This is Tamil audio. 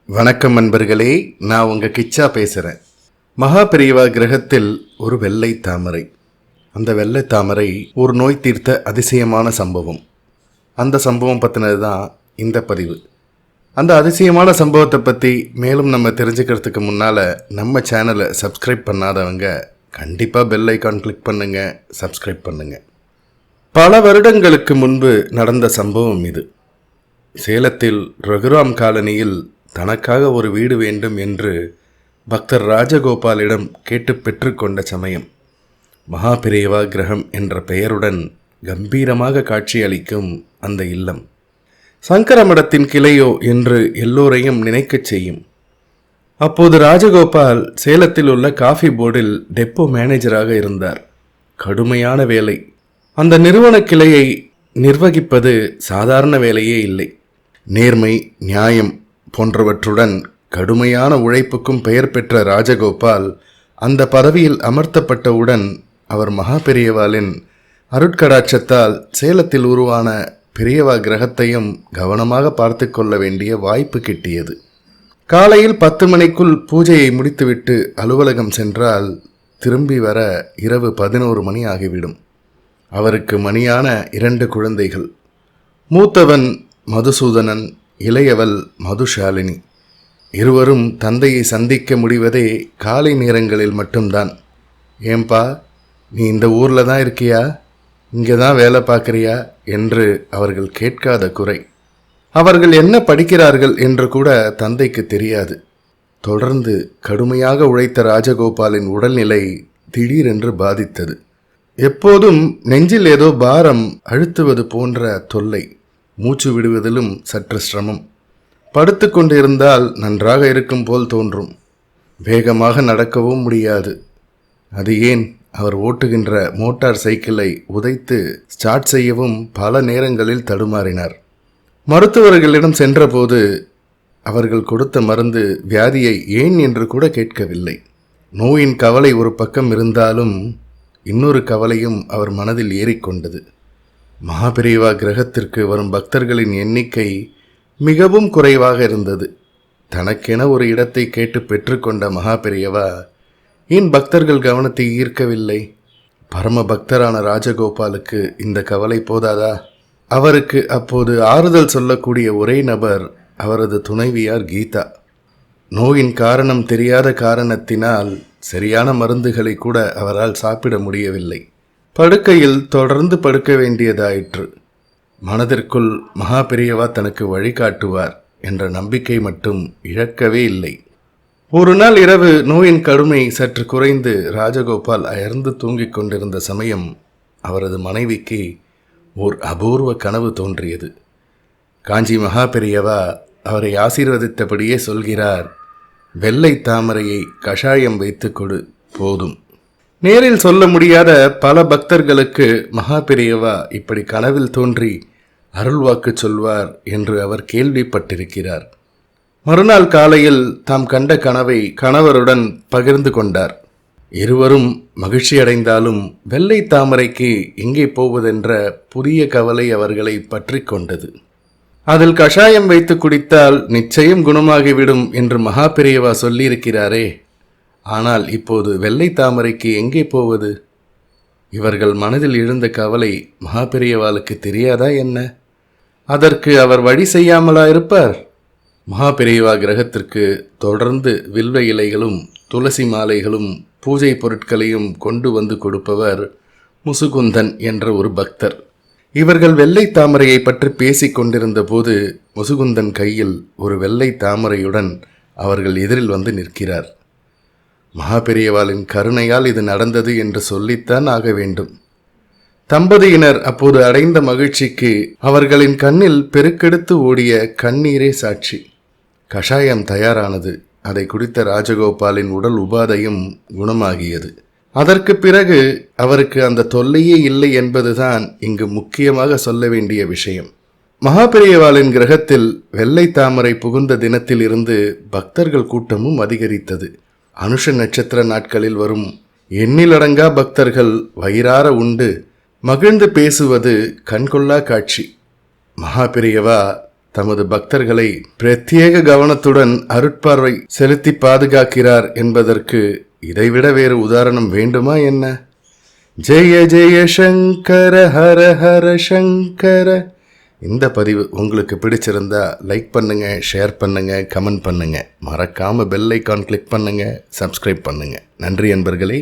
வணக்கம் நண்பர்களே, நான் உங்கள் கிச்சா பேசுகிறேன். மகா பெரியவா கிரகத்தில் ஒரு வெள்ளை தாமரை. அந்த வெள்ளை தாமரை ஒரு நோய் தீர்த்த அதிசயமான சம்பவம். அந்த சம்பவம் பற்றினது தான் இந்த பதிவு. அந்த அதிசயமான சம்பவத்தை பற்றி மேலும் நம்ம தெரிஞ்சுக்கிறதுக்கு முன்னால் நம்ம சேனலை சப்ஸ்கிரைப் பண்ணாதவங்க கண்டிப்பாக பெல் ஐக்கான் கிளிக் பண்ணுங்கள், சப்ஸ்கிரைப் பண்ணுங்கள். பல வருடங்களுக்கு முன்பு நடந்த சம்பவம் இது. சேலத்தில் ரகுராம் காலனியில் தனக்காக ஒரு வீடு வேண்டும் என்று பக்தர் ராஜகோபாலிடம் கேட்டு பெற்றுக்கொண்ட சமயம் மகா பெரியவா கிரகம் என்ற பெயருடன் கம்பீரமாக காட்சியளிக்கும் அந்த இல்லம் சங்கர மடத்தின் கிளையோ என்று எல்லோரையும் நினைக்கச் செய்யும். அப்போது ராஜகோபால் சேலத்தில் உள்ள காஃபி போர்டில் டெப்போ மேனேஜராக இருந்தார். கடுமையான வேலை. அந்த நிறுவன கிளையை நிர்வகிப்பது சாதாரண வேலையே இல்லை. நேர்மை, நியாயம் போன்றவற்றுடன் கடுமையான உழைப்புக்கும் பெயர் பெற்ற ராஜகோபால் அந்த பதவியில் அமர்த்தப்பட்டவுடன் அவர் மகா பெரியவாளின் அருட்கடாட்சத்தால் சேலத்தில் உருவான பெரியவா கிரகத்தையும் கவனமாக பார்த்து கொள்ள வேண்டிய வாய்ப்பு கிட்டியது. காலையில் 10 மணிக்குள் பூஜையை முடித்துவிட்டு அலுவலகம் சென்றால் திரும்பி வர இரவு 11 மணி ஆகிவிடும். அவருக்கு மணியான 2 குழந்தைகள். மூத்தவன் மதுசூதனன், இளையவள் மதுஷாலினி. இருவரும் தந்தையை சந்திக்க முடிவதே காலை நேரங்களில் மட்டும்தான். ஏன்பா, நீ இந்த ஊரில் தான் இருக்கியா, இங்கே தான் வேலை பார்க்குறியா என்று அவர்கள் கேட்காத குறை. அவர்கள் என்ன படிக்கிறார்கள் என்று கூட தந்தைக்கு தெரியாது. தொடர்ந்து கடுமையாக உழைத்த ராஜகோபாலின் உடல்நிலை திடீரென்று பாதித்தது. எப்போதும் நெஞ்சில் ஏதோ பாரம் அழுத்துவது போன்ற தொல்லை. மூச்சு விடுவதிலும் சற்று சிரமம். படுத்து கொண்டு இருந்தால் நன்றாக இருக்கும் போல் தோன்றும். வேகமாக நடக்கவும் முடியாது. அது ஏன், அவர் ஓட்டுகின்ற மோட்டார் சைக்கிளை உதைத்து ஸ்டார்ட் செய்யவும் பல நேரங்களில் தடுமாறினார். மருத்துவர்களிடம் சென்றபோது அவர்கள் கொடுத்த மருந்து வியாதியை ஏன் என்று கூட கேட்கவில்லை. நோயின் கவலை ஒரு பக்கம் இருந்தாலும் இன்னொரு கவலையும் அவர் மனதில் ஏறிக்கொண்டது. மகாபெரியவா கிரகத்திற்கு வரும் பக்தர்களின் எண்ணிக்கை மிகவும் குறைவாக இருந்தது. தனக்கென ஒரு இடத்தை கேட்டு பெற்றுக்கொண்ட மகாபெரியவா ஏன் பக்தர்கள் கவனத்தை ஈர்க்கவில்லை? பரம பக்தரான ராஜகோபாலுக்கு இந்த கவலை போதாதா? அவருக்கு அப்போது ஆறுதல் சொல்லக்கூடிய ஒரே நபர் அவரது துணைவியார் கீதா. நோயின் காரணம் தெரியாத காரணத்தினால் சரியான மருந்துகளை கூட அவரால் சாப்பிட முடியவில்லை. படுக்கையில் தொடர்ந்து படுக்க வேண்டியதாயிற்று. மனதிற்குள் மகா பெரியவா தனக்கு வழிகாட்டுவார் என்ற நம்பிக்கை மட்டும் இழக்கவே இல்லை. ஒரு நாள் இரவு நோயின் கடுமை சற்று குறைந்து ராஜகோபால் அயர்ந்து தூங்கிக் கொண்டிருந்த சமயம் அவரது மனைவிக்கு ஓர் அபூர்வ கனவு தோன்றியது. காஞ்சி மகா பெரியவா அவரை ஆசீர்வதித்தபடியே சொல்கிறார், வெள்ளை தாமரையை கஷாயம் வைத்து கொடு, போதும். நேரில் சொல்ல முடியாத பல பக்தர்களுக்கு மகா பெரியவா இப்படி கனவில் தோன்றி அருள்வாக்கு சொல்வார் என்று அவர் கேள்விப்பட்டிருக்கிறார். மறுநாள் காலையில் தாம் கண்ட கனவை கணவருடன் பகிர்ந்து கொண்டார். இருவரும் மகிழ்ச்சியடைந்தாலும் வெள்ளை தாமரைக்கு எங்கே போவதென்ற புதிய கவலை அவர்களை பற்றி கொண்டது. அதில் கஷாயம் வைத்து குடித்தால் நிச்சயம் குணமாகிவிடும் என்று மகா பெரியவா சொல்லியிருக்கிறாரே. ஆனால் இப்போது வெள்ளை தாமரைக்கு எங்கே போவது? இவர்கள் மனதில் எழுந்த கவலை மகா பெரியவாளுக்கு தெரியாதா என்ன? அதற்கு அவர் வழி செய்யாமலா இருப்பார்? மகா பெரியவா கிரகத்திற்கு தொடர்ந்து வில்வ இலைகளும் துளசி மாலைகளும் பூஜை பொருட்களையும் கொண்டு வந்து கொடுப்பவர் முசுகுந்தன் என்ற ஒரு பக்தர். இவர்கள் வெள்ளை தாமரையை பற்றி பேசிக் கொண்டிருந்த போது முசுகுந்தன் கையில் ஒரு வெள்ளை தாமரையுடன் அவர்கள் எதிரில் வந்து நிற்கிறார். மகா பெரியவாளின் கருணையால் இது நடந்தது என்று சொல்லித்தான் ஆக வேண்டும். தம்பதியினர் அப்போது அடைந்த மகிழ்ச்சிக்கு அவர்களின் கண்ணில் பெருக்கெடுத்து ஓடிய கண்ணீரே சாட்சி. கஷாயம் தயாரானது. அதை குடித்த ராஜகோபாலின் உடல் உபாதையும் குணமாகியது. அதற்கு பிறகு அவருக்கு அந்த தொல்லையே இல்லை என்பதுதான் இங்கு முக்கியமாக சொல்ல வேண்டிய விஷயம். மகா பெரியவாளின் கிரகத்தில் வெள்ளை தாமரை புகுந்த தினத்தில் இருந்து பக்தர்கள் கூட்டமும் அதிகரித்தது. அனுஷ நட்சத்திர நாட்களில் வரும் எண்ணிலடங்கா பக்தர்கள் வயிறார உண்டு மகிழ்ந்து பேசுவது கண்கொள்ளா காட்சி. மகா பெரியவா தமது பக்தர்களை பிரத்யேக கவனத்துடன் அருட்பார்வை செலுத்தி பாதுகாக்கிறார் என்பதற்கு இதைவிட வேறு உதாரணம் வேண்டுமா என்ன? ஜெய ஜெய சங்கர ஹர ஹர சங்கர. இந்த பதிவு உங்களுக்கு பிடிச்சிருந்தா லைக் பண்ணுங்க, ஷேர் பண்ணுங்க, கமெண்ட் பண்ணுங்க. மறக்காம பெல் ஐக்கான் கிளிக் பண்ணுங்க, சப்ஸ்கிரைப் பண்ணுங்க. நன்றி அன்பர்களே.